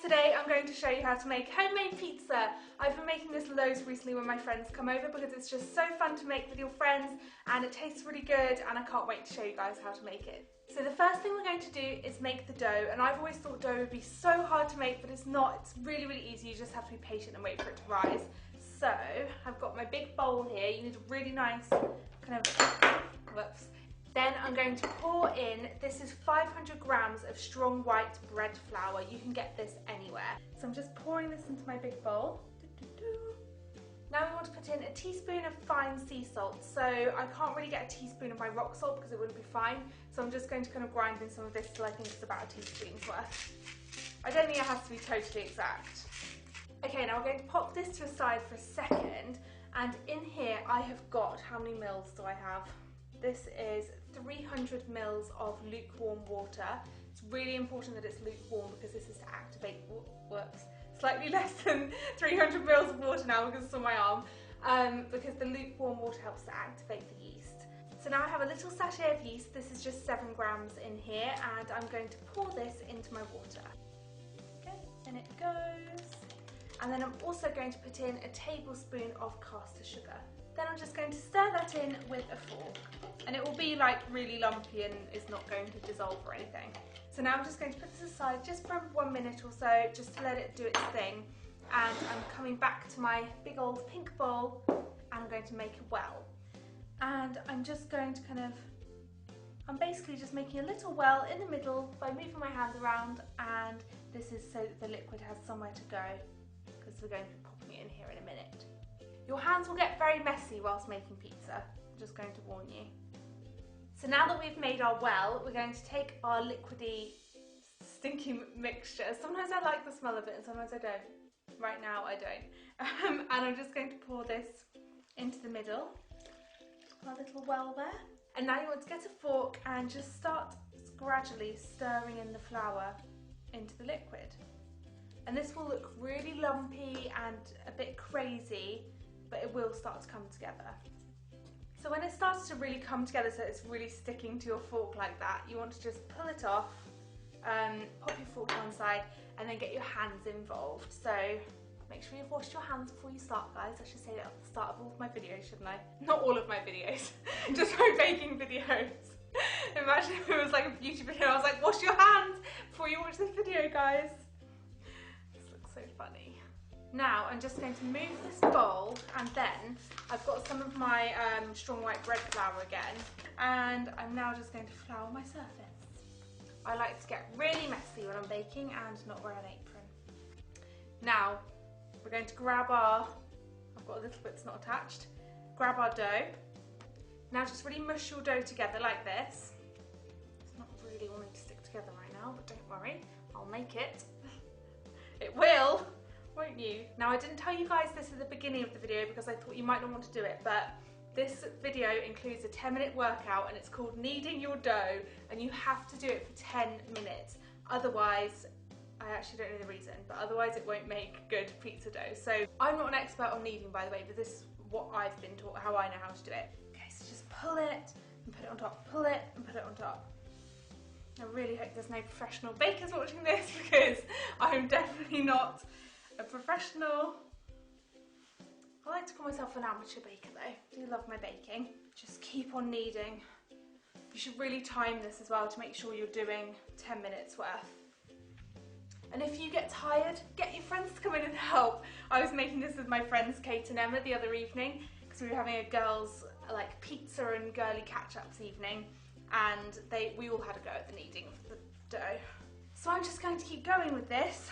Today I'm going to show you how to make homemade pizza. I've been making this loads recently when my friends come over because it's just so fun to make with your friends and it tastes really good and I can't wait to show you guys how to make it. So the first thing we're going to do is make the dough, and I've always thought dough would be so hard to make, but it's not. It's really, really easy. You just have to be patient and wait for it to rise. So I've got my big bowl here. You need a really nice kind of, whoops. Then I'm going to pour in, this is 500 grams of strong white bread flour. You can get this anywhere. So I'm just pouring this into my big bowl. Now we want to put in a teaspoon of fine sea salt. So I can't really get a teaspoon of my rock salt because it wouldn't be fine. So I'm just going to kind of grind in some of this till I think it's about a teaspoon's worth. I don't think it has to be totally exact. Okay, now we're going to pop this to the side for a second. And in here I have got, how many mils do I have? This is 300 mils of lukewarm water. It's really important that it's lukewarm because this is to activate, whoops, slightly less than 300 mils of water now because it's on my arm, because the lukewarm water helps to activate the yeast. So now I have a little sachet of yeast. This is just 7 grams in here, and I'm going to pour this into my water. Okay, in it goes. And then I'm also going to put in a tablespoon of caster sugar. Then I'm just going to stir that in with a fork. And it will be like really lumpy and it's not going to dissolve or anything. So now I'm just going to put this aside just for 1 minute or so, just to let it do its thing. And I'm coming back to my big old pink bowl and I'm going to make a well. And I'm just going to I'm basically just making a little well in the middle by moving my hands around, and this is so that the liquid has somewhere to go, because we're going to be popping it in here in a minute. Your hands will get very messy whilst making pizza, I'm just going to warn you. So now that we've made our well, we're going to take our liquidy, stinky mixture. Sometimes I like the smell of it and sometimes I don't. Right now I don't. And I'm just going to pour this into the middle, our little well there. And now you want to get a fork and just start gradually stirring in the flour into the liquid. And this will look really lumpy and a bit crazy, but it will start to come together. So when it starts to really come together, so it's really sticking to your fork like that, you want to just pull it off, pop your fork to one side, and then get your hands involved. So make sure you've washed your hands before you start, guys. I should say that at the start of all of my videos, shouldn't I? Not all of my videos, just my baking videos. Imagine if it was like a beauty video, I was like, wash your hands before you watch this video, guys. This looks so funny. Now I'm just going to move this bowl, and then I've got some of my strong white bread flour again, and I'm now just going to flour my surface. I like to get really messy when I'm baking and not wear an apron. Now we're going to grab our, I've got a little bit that's not attached, grab our dough. Now just really mush your dough together like this. It's not really wanting to stick together right now, but don't worry, I'll make it. It will. Won't you? Now I didn't tell you guys this at the beginning of the video because I thought you might not want to do it, but this video includes a 10-minute workout and it's called kneading your dough, and you have to do it for 10 minutes. Otherwise, I actually don't know the reason, but otherwise it won't make good pizza dough. So I'm not an expert on kneading, by the way, but this is what I've been taught, how I know how to do it. Okay, so just pull it and put it on top, pull it and put it on top. I really hope there's no professional bakers watching this because I'm definitely not a professional. I like to call myself an amateur baker though. I do love my baking. Just keep on kneading. You should really time this as well to make sure you're doing 10 minutes worth. And if you get tired, get your friends to come in and help. I was making this with my friends Kate and Emma the other evening because we were having a girls' like pizza and girly catch-up this evening, and we all had a go at the kneading of the dough. So I'm just going to keep going with this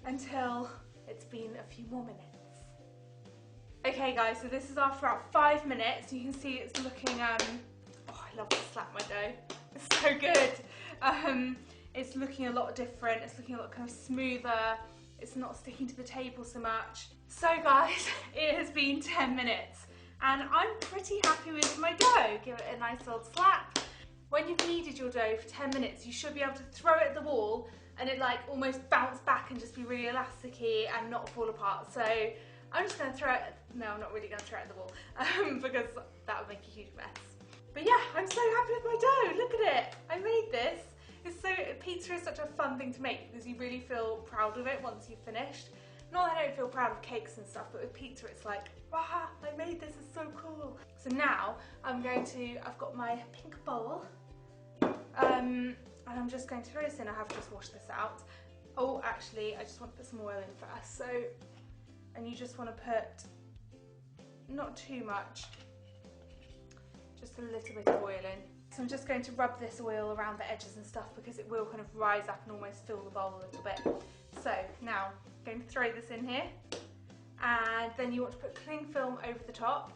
until it's been a few more minutes. Okay guys, so this is after about 5 minutes. You can see it's looking, oh I love to slap my dough. It's so good. It's looking a lot different. It's looking a lot kind of smoother. It's not sticking to the table so much. So guys, it has been 10 minutes and I'm pretty happy with my dough. Give it a nice old slap. When you've kneaded your dough for 10 minutes, you should be able to throw it at the wall and it like almost bounce back and just be really elasticy and not fall apart. So I'm just going to throw it, no I'm not really going to throw it at the wall because that would make a huge mess. But yeah, I'm so happy with my dough, look at it. I made this Pizza is such a fun thing to make because you really feel proud of it once you've finished. Not that I don't feel proud of cakes and stuff, but with pizza it's like, wow, I made this, it's so cool. So now I've got my pink bowl, and I'm just going to throw this in. I have just washed this out. Oh, actually, I just want to put some oil in first. So, and you just want to put, not too much, just a little bit of oil in. So I'm just going to rub this oil around the edges and stuff because it will kind of rise up and almost fill the bowl a little bit. So now I'm going to throw this in here, and then you want to put cling film over the top.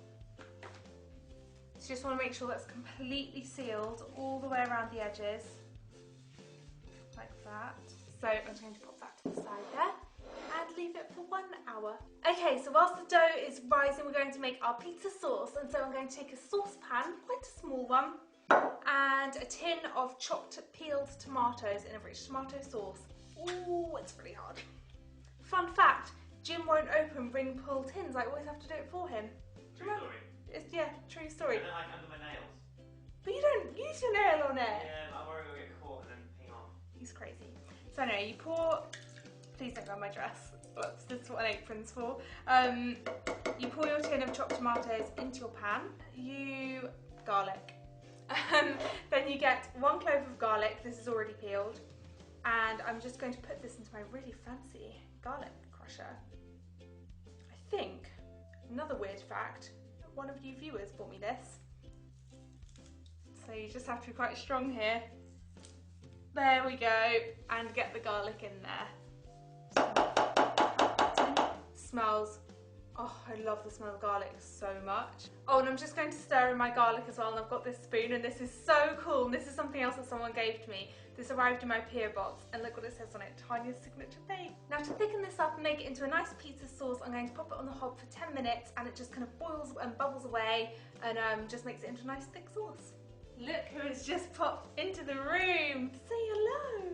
So you just want to make sure that's completely sealed all the way around the edges, like that. So I'm just going to pop that to the side there and leave it for 1 hour. Okay, so whilst the dough is rising, we're going to make our pizza sauce. And so I'm going to take a saucepan, quite a small one, and a tin of chopped peeled tomatoes in a rich tomato sauce. Ooh, it's really hard. Fun fact, Jim won't open ring pull tins. I always have to do it for him. True story. Yeah, true story. I don't like under my nails. But you don't use your nail on it. Yeah, I worry it'll get caught and then ping off. He's crazy. So anyway, you pour, please don't grab my dress. Whoops, this is what an apron's for. You pour your tin of chopped tomatoes into your pan. Garlic. Then you get 1 clove of garlic. This is already peeled. And I'm just going to put this into my really fancy garlic crusher. I think, another weird fact, one of you viewers bought me this. So you just have to be quite strong here. There we go, and get the garlic in there. Smells, oh, I love the smell of garlic so much. Oh, and I'm just going to stir in my garlic as well, and I've got this spoon, and this is so cool, and this is something else that someone gave to me. This arrived in my PO box, and look what it says on it, Tanya's signature bake. Now to thicken this up and make it into a nice pizza sauce, I'm going to pop it on the hob for 10 minutes, and it just kind of boils and bubbles away, and just makes it into a nice thick sauce. Look who has just popped into the room to say hello.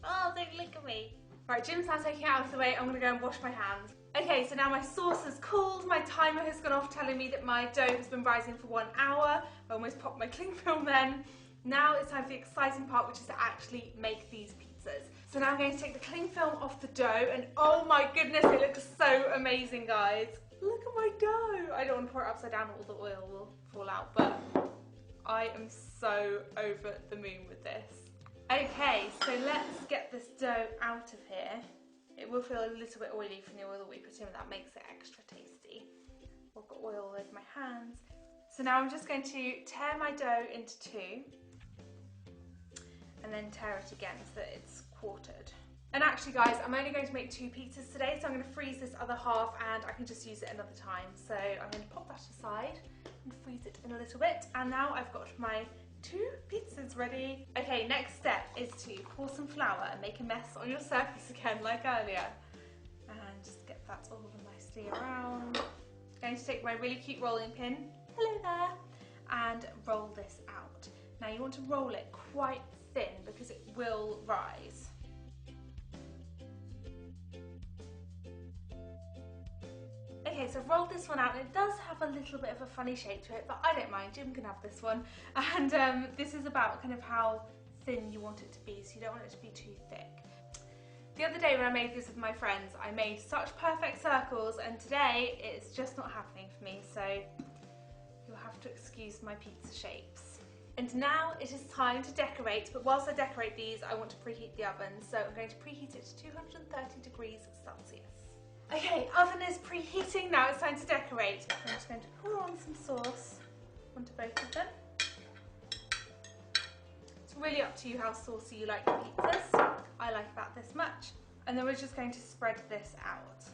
Oh, don't look at me. Right, Jim's now taking it out of the way. I'm gonna go and wash my hands. Okay, so now my sauce has cooled. My timer has gone off telling me that my dough has been rising for 1 hour. I almost popped my cling film then. Now it's time for the exciting part, which is to actually make these pizzas. So now I'm going to take the cling film off the dough, and oh my goodness, it looks so amazing, guys. Look at my dough. I don't want to pour it upside down, all the oil will fall out, but I am so over the moon with this. Okay, so let's get this dough out of here. It will feel a little bit oily from the oil that we put in, that makes it extra tasty. I've got oil all over my hands. So now I'm just going to tear my dough into 2 and then tear it again so that it's quartered. And actually guys, I'm only going to make 2 pizzas today, so I'm going to freeze this other half and I can just use it another time. So I'm going to pop that aside and freeze it in a little bit. And now I've got my 2 pizzas ready. Okay, next step is to pour some flour and make a mess on your surface again like earlier. And just get that all nicely around. I'm going to take my really cute rolling pin, hello there, and roll this out. Now you want to roll it quite thin because it will rise. Okay, so I've rolled this one out, and it does have a little bit of a funny shape to it, but I don't mind, Jim can have this one. And this is about kind of how thin you want it to be, so you don't want it to be too thick. The other day when I made this with my friends, I made such perfect circles, and today it's just not happening for me, so you'll have to excuse my pizza shapes. And now it is time to decorate, but whilst I decorate these, I want to preheat the oven, so I'm going to preheat it to 230 degrees Celsius. Okay, oven is preheating, now it's time to decorate. I'm just going to pour on some sauce onto both of them. It's really up to you how saucy you like your pizzas. I like about this much. And then we're just going to spread this out.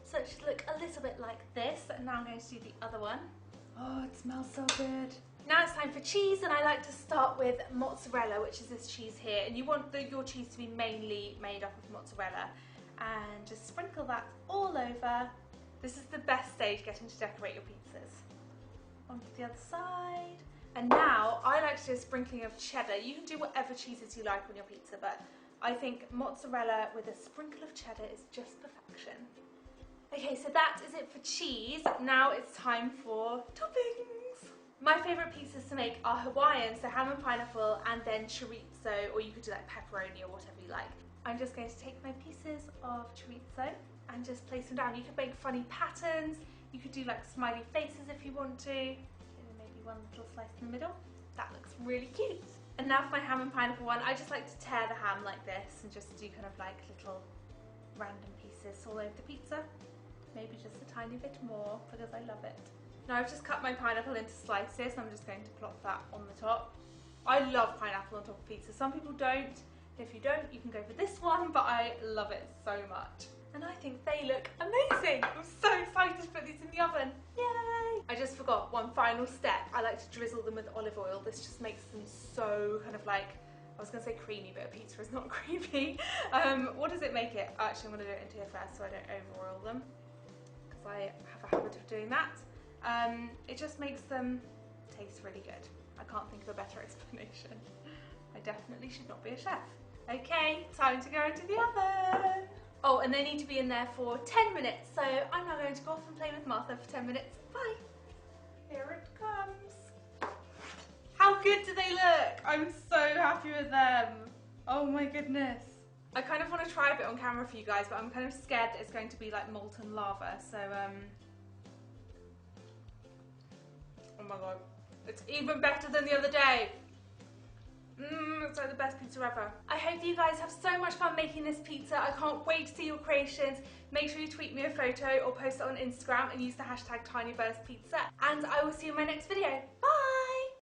So it should look a little bit like this, and now I'm going to do the other one. Oh, it smells so good. Now it's time for cheese, and I like to start with mozzarella, which is this cheese here. And you want your cheese to be mainly made up of mozzarella. And just sprinkle that all over. This is the best stage getting to decorate your pizzas. Onto the other side. And now I like to do a sprinkling of cheddar. You can do whatever cheeses you like on your pizza, but I think mozzarella with a sprinkle of cheddar is just perfection. Okay, so that is it for cheese. Now it's time for toppings. My favourite pizzas to make are Hawaiian, so ham and pineapple, and then chorizo, or you could do like pepperoni or whatever you like. I'm just going to take my pieces of chorizo and just place them down. You could make funny patterns, you could do like smiley faces if you want to, and then maybe one little slice in the middle. That looks really cute. And now for my ham and pineapple one, I just like to tear the ham like this and just do kind of like little random pieces all over the pizza. Maybe just a tiny bit more because I love it. Now I've just cut my pineapple into slices and I'm just going to plop that on the top. I love pineapple on top of pizza. Some people don't. If you don't, you can go for this one, but I love it so much. And I think they look amazing. I'm so excited to put these in the oven. Yay! I just forgot one final step. I like to drizzle them with olive oil. This just makes them so kind of like, I was going to say creamy, but a pizza is not creamy. What does it make it? Actually, I'm going to do it into here first so I don't over oil them, because I have a habit of doing that. It just makes them taste really good. I can't think of a better explanation. I definitely should not be a chef. Okay, time to go into the oven. Oh, and they need to be in there for 10 minutes, so I'm now going to go off and play with Martha for 10 minutes. Bye. Here it comes. How good do they look? I'm so happy with them. Oh my goodness. I kind of want to try a bit on camera for you guys, but I'm kind of scared that it's going to be like molten lava, so oh my god. It's even better than the other day. It's like the best pizza ever. I hope you guys have so much fun making this pizza. I can't wait to see your creations. Make sure you tweet me a photo or post it on Instagram and use the hashtag TinyBurstPizza. And I will see you in my next video. Bye!